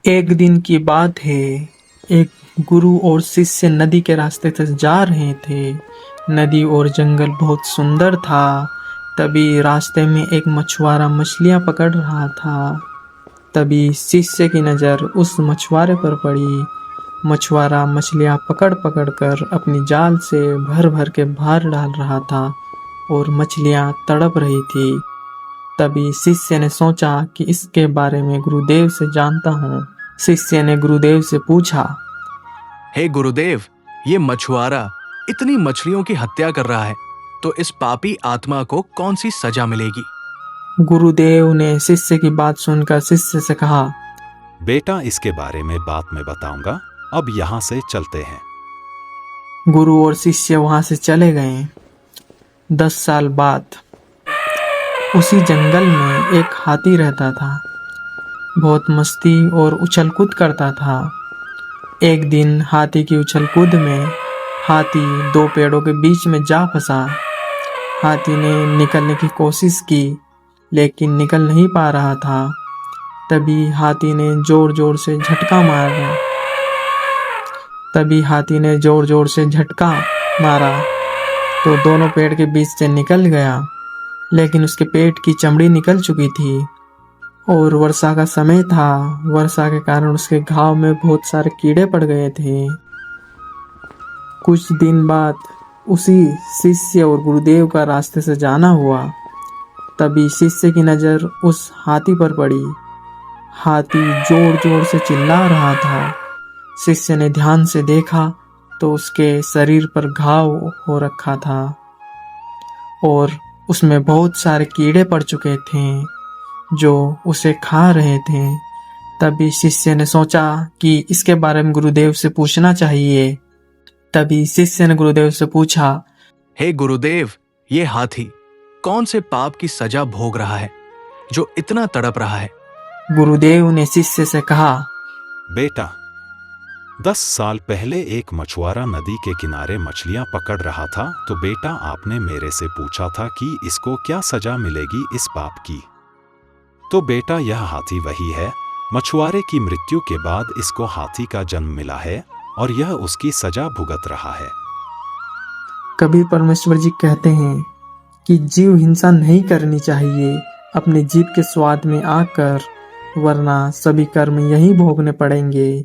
एक दिन की बात है। एक गुरु और शिष्य नदी के रास्ते से जा रहे थे। नदी और जंगल बहुत सुंदर था। तभी रास्ते में एक मछुआरा मछलियां पकड़ रहा था। तभी शिष्य की नज़र उस मछुआरे पर पड़ी। मछुआरा मछलियां पकड़ पकड़ कर अपनी जाल से भर भर के बाहर डाल रहा था और मछलियां तड़प रही थी। तभी शिष्य ने सोचा कि इसके बारे में गुरुदेव से जानता हूँ। शिष्य ने गुरुदेव से पूछा, हे गुरुदेव, ये मछुआरा इतनी मछलियों की हत्या कर रहा है, तो इस पापी आत्मा को कौन सी सजा मिलेगी? गुरुदेव ने शिष्य की बात सुनकर शिष्य से कहा, बेटा, इसके बारे में बात में बताऊंगा, अब यहाँ से चलते हैं। गुरु और शिष्य वहां से चले गए। 10 साल बाद उसी जंगल में एक हाथी रहता था। बहुत मस्ती और उछल कूद करता था। एक दिन हाथी की उछल कूद में हाथी 2 पेड़ों के बीच में जा फंसा। हाथी ने निकलने की कोशिश की, लेकिन निकल नहीं पा रहा था। तभी हाथी ने जोर जोर से झटका मारा तो दोनों पेड़ के बीच से निकल गया, लेकिन उसके पेट की चमड़ी निकल चुकी थी और वर्षा का समय था। वर्षा के कारण उसके घाव में बहुत सारे कीड़े पड़ गए थे। कुछ दिन बाद उसी शिष्य और गुरुदेव का रास्ते से जाना हुआ। तभी शिष्य की नज़र उस हाथी पर पड़ी। हाथी जोर जोर से चिल्ला रहा था। शिष्य ने ध्यान से देखा तो उसके शरीर पर घाव हो रखा था और उसमें बहुत सारे कीड़े पड़ चुके थे जो उसे खा रहे थे। तभी शिष्य ने सोचा कि इसके बारे में गुरुदेव से पूछना चाहिए। तभी शिष्य ने गुरुदेव से पूछा, हे गुरुदेव, ये हाथी कौन से पाप की सजा भोग रहा है जो इतना तड़प रहा है? गुरुदेव ने शिष्य से कहा, बेटा, 10 साल पहले एक मछुआरा नदी के किनारे मछलियां पकड़ रहा था, तो बेटा आपने मेरे से पूछा था कि इसको क्या सजा मिलेगी इस पाप की। तो बेटा, यह हाथी वही है। मछुआरे की मृत्यु के बाद इसको हाथी का जन्म मिला है और यह उसकी सजा भुगत रहा है। कबीर परमेश्वर जी कहते हैं कि जीव हिंसा नहीं करनी चाहिए अपने जीव के स्वाद में आकर, वरना सभी कर्म यही भोगने पड़ेंगे।